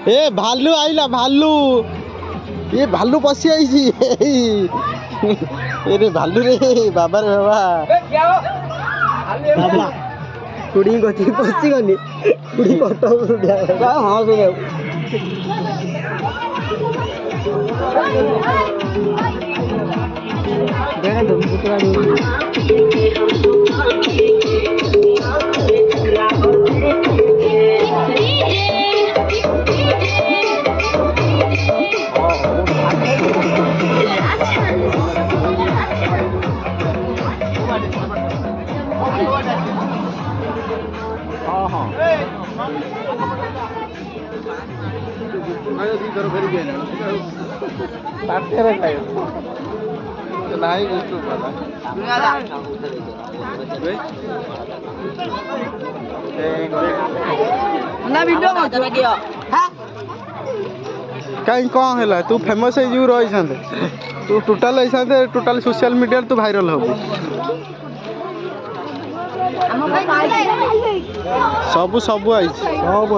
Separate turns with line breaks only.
ए भालू आइला भालू ये भालू पशि आई अरे भालू रे बाबा रे बाबा कुड़ी गति पशि गनी कुड़ी कट हाँ सुन कहीं कौन है तू फेमस है रही तू टोटाल टोटाल सोशल मीडिया तू भाइराल हो सब सब आई सब